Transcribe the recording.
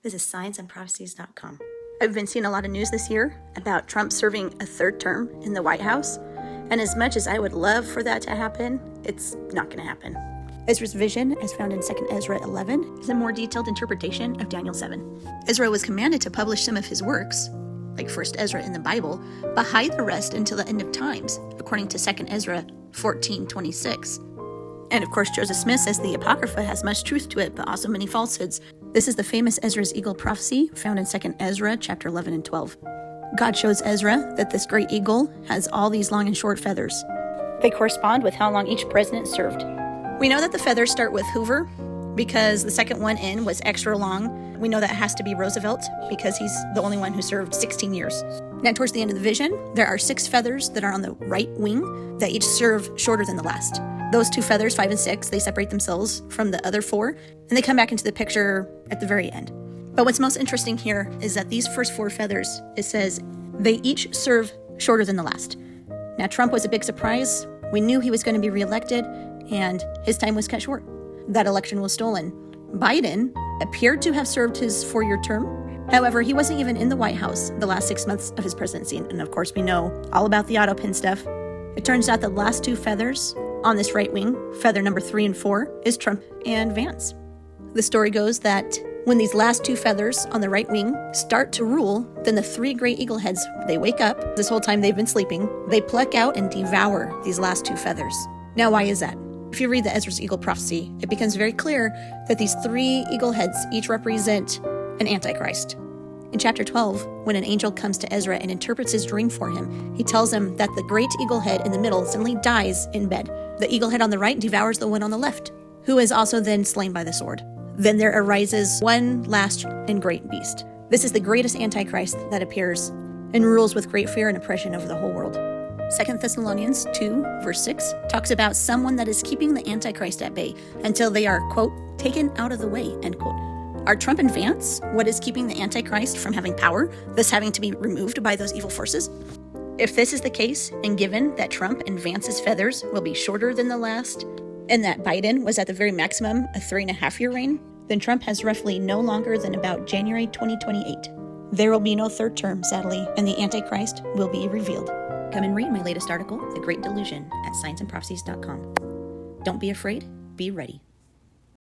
This is scienceandprophecies.com. I've been seeing a lot of news this year about Trump serving a third term in the White House. And as much as I would love for that to happen, it's not going to happen. Ezra's vision, as found in 2 Ezra 11, is a more detailed interpretation of Daniel 7. Ezra was commanded to publish some of his works, like 1 Ezra in the Bible, but hide the rest until the end of times, according to 2 Ezra 14:26. And of course, Joseph Smith says the Apocrypha has much truth to it, but also many falsehoods. This is the famous Ezra's eagle prophecy found in 2 Ezra chapter 11 and 12. God shows Ezra that this great eagle has all these long and short feathers. They correspond with how long each president served. We know that the feathers start with Hoover because the second one in was extra long. We know that it has to be Roosevelt because he's the only one who served 16 years. Now, towards the end of the vision, there are 6 feathers that are on the right wing that each serve shorter than the last. Those 2 feathers, 5 and 6, they separate themselves from the other 4, and they come back into the picture at the very end. But what's most interesting here is that these first 4 feathers, it says, they each serve shorter than the last. Now, Trump was a big surprise. We knew he was going to be reelected, and his time was cut short. That election was stolen. Biden appeared to have served his 4-year term. However, he wasn't even in the White House the last 6 months of his presidency. And of course, we know all about the auto pin stuff. It turns out the last 2 feathers on this right wing, feather number 3 and 4, is Trump and Vance. The story goes that when these last 2 feathers on the right wing start to rule, then the 3 great eagle heads, they wake up. This whole time they've been sleeping. They pluck out and devour these last 2 feathers. Now, why is that? If you read the Ezra's eagle prophecy, it becomes very clear that these 3 eagle heads each represent an antichrist. In chapter 12, when an angel comes to Ezra and interprets his dream for him, he tells him that the great eagle head in the middle suddenly dies in bed. The eagle head on the right devours the one on the left, who is also then slain by the sword. Then there arises one last and great beast. This is the greatest antichrist that appears and rules with great fear and oppression over the whole world. 2 Thessalonians 2, verse 6, talks about someone that is keeping the antichrist at bay until they are, quote, taken out of the way, end quote. Are Trump and Vance what is keeping the Antichrist from having power, thus having to be removed by those evil forces? If this is the case, and given that Trump and Vance's feathers will be shorter than the last, and that Biden was at the very maximum a 3.5-year reign, then Trump has roughly no longer than about January 2028. There will be no third term, sadly, and the Antichrist will be revealed. Come and read my latest article, The Great Delusion, at scienceandprophecies.com. Don't be afraid, be ready.